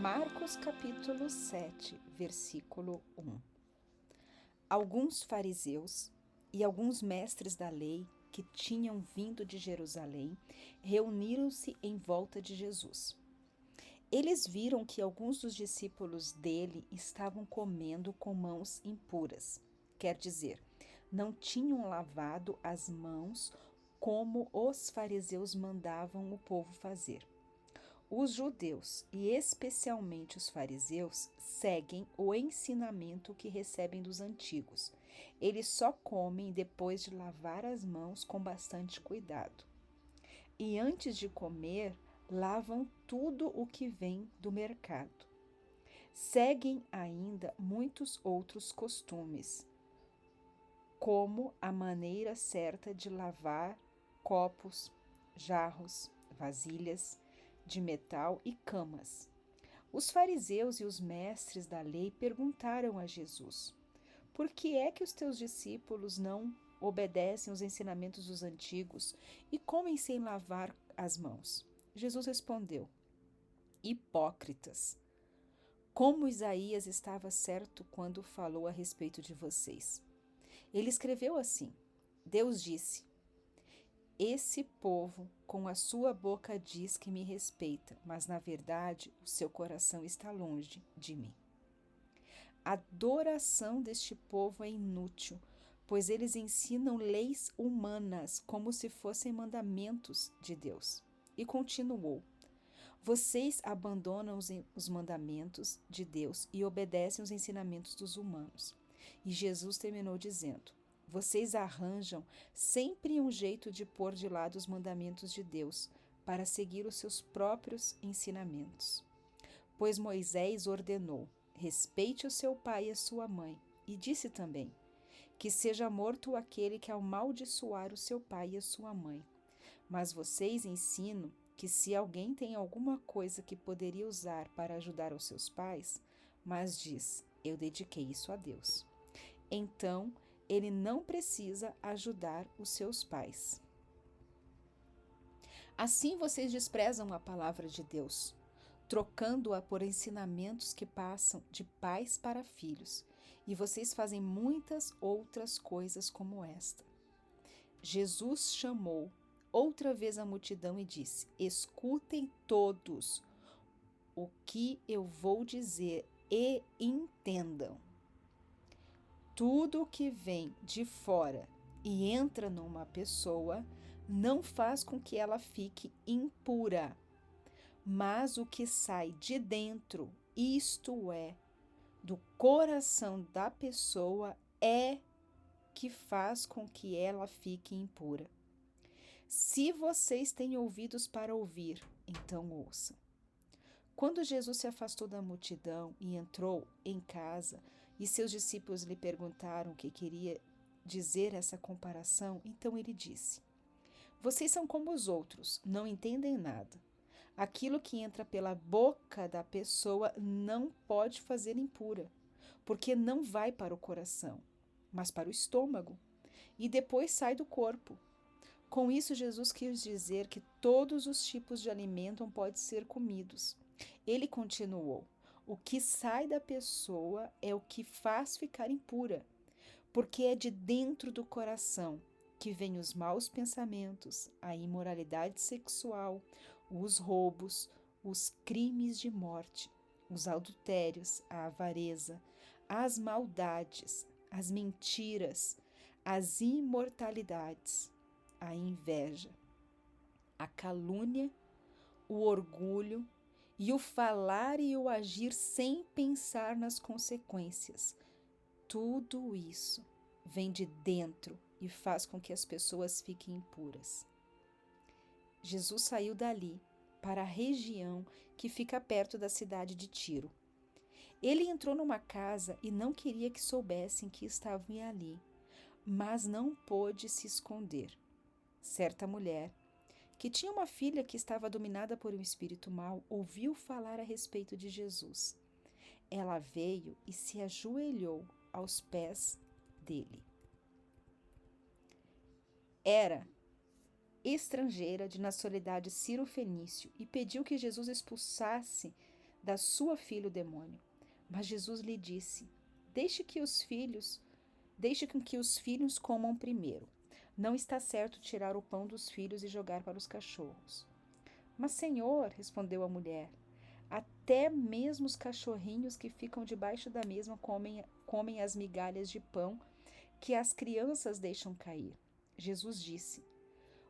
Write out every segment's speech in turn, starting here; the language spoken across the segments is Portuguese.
Marcos capítulo 7, versículo 1. Alguns fariseus e alguns mestres da lei que tinham vindo de Jerusalém reuniram-se em volta de Jesus. Eles viram que alguns dos discípulos dele estavam comendo com mãos impuras, quer dizer, não tinham lavado as mãos como os fariseus mandavam o povo fazer. Os judeus, e especialmente os fariseus, seguem o ensinamento que recebem dos antigos. Eles só comem depois de lavar as mãos com bastante cuidado. E antes de comer, lavam tudo o que vem do mercado. Seguem ainda muitos outros costumes, como a maneira certa de lavar copos, jarros, vasilhas de metal e camas. Os fariseus e os mestres da lei perguntaram a Jesus: por que é que os teus discípulos não obedecem os ensinamentos dos antigos e comem sem lavar as mãos? Jesus respondeu: hipócritas! Como Isaías estava certo quando falou a respeito de vocês. Ele escreveu assim: Deus disse: esse povo com a sua boca diz que me respeita, mas na verdade o seu coração está longe de mim. A adoração deste povo é inútil, pois eles ensinam leis humanas como se fossem mandamentos de Deus. E continuou: vocês abandonam os mandamentos de Deus e obedecem os ensinamentos dos humanos. E Jesus terminou dizendo: vocês arranjam sempre um jeito de pôr de lado os mandamentos de Deus para seguir os seus próprios ensinamentos. Pois Moisés ordenou: respeite o seu pai e a sua mãe, e disse também: que seja morto aquele que amaldiçoar o seu pai e a sua mãe. Mas vocês ensinam que se alguém tem alguma coisa que poderia usar para ajudar os seus pais, mas diz: eu dediquei isso a Deus. Então, ele não precisa ajudar os seus pais. Assim vocês desprezam a palavra de Deus, trocando-a por ensinamentos que passam de pais para filhos, e vocês fazem muitas outras coisas como esta. Jesus chamou outra vez a multidão e disse: escutem todos o que eu vou dizer e entendam. Tudo que vem de fora e entra numa pessoa não faz com que ela fique impura, mas o que sai de dentro, isto é, do coração da pessoa, é que faz com que ela fique impura. Se vocês têm ouvidos para ouvir, então ouçam. Quando Jesus se afastou da multidão e entrou em casa, e seus discípulos lhe perguntaram o que queria dizer essa comparação, então ele disse: vocês são como os outros, não entendem nada. Aquilo que entra pela boca da pessoa não pode fazer impura, porque não vai para o coração, mas para o estômago, e depois sai do corpo. Com isso, Jesus quis dizer que todos os tipos de alimento podem ser comidos. Ele continuou: o que sai da pessoa é o que faz ficar impura, porque é de dentro do coração que vêm os maus pensamentos, a imoralidade sexual, os roubos, os crimes de morte, os adultérios, a avareza, as maldades, as mentiras, as imortalidades, a inveja, a calúnia, o orgulho e o falar e o agir sem pensar nas consequências. Tudo isso vem de dentro e faz com que as pessoas fiquem impuras. Jesus saiu dali para a região que fica perto da cidade de Tiro. Ele entrou numa casa e não queria que soubessem que estavam ali, mas não pôde se esconder. Certa mulher, que tinha uma filha que estava dominada por um espírito mau, ouviu falar a respeito de Jesus. Ela veio e se ajoelhou aos pés dele. Era estrangeira de nacionalidade sírio-fenício e pediu que Jesus expulsasse da sua filha o demônio. Mas Jesus lhe disse: Deixe com que os filhos comam primeiro. Não está certo tirar o pão dos filhos e jogar para os cachorros. Mas, Senhor, respondeu a mulher, até mesmo os cachorrinhos que ficam debaixo da mesa comem as migalhas de pão que as crianças deixam cair. Jesus disse: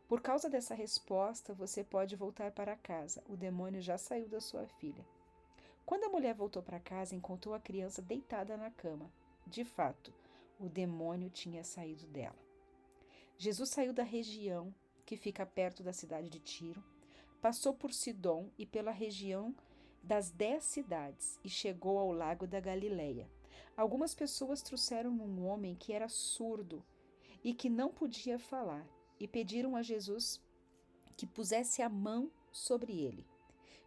Por causa dessa resposta, você pode voltar para casa. O demônio já saiu da sua filha. Quando a mulher voltou para casa, encontrou a criança deitada na cama. De fato, o demônio tinha saído dela. Jesus saiu da região que fica perto da cidade de Tiro, passou por Sidom e pela região das 10 cidades e chegou ao lago da Galileia. Algumas pessoas trouxeram um homem que era surdo e que não podia falar e pediram a Jesus que pusesse a mão sobre ele.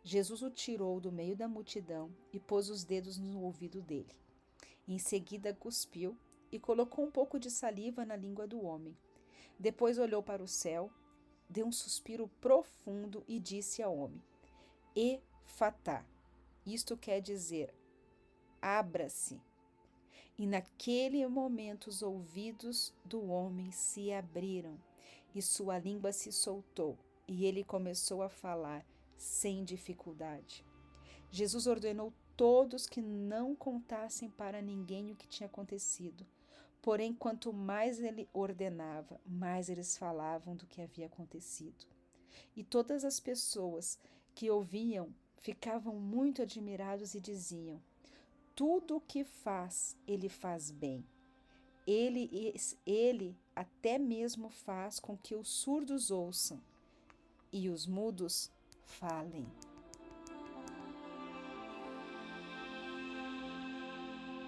Jesus o tirou do meio da multidão e pôs os dedos no ouvido dele. Em seguida, cuspiu e colocou um pouco de saliva na língua do homem. Depois olhou para o céu, deu um suspiro profundo e disse ao homem: Efatá. Isto quer dizer, abra-se. E naquele momento os ouvidos do homem se abriram e sua língua se soltou e ele começou a falar sem dificuldade. Jesus ordenou todos que não contassem para ninguém o que tinha acontecido. Porém, quanto mais ele ordenava, mais eles falavam do que havia acontecido. E todas as pessoas que ouviam ficavam muito admirados e diziam: Tudo o que faz, ele faz bem. Ele até mesmo faz com que os surdos ouçam e os mudos falem.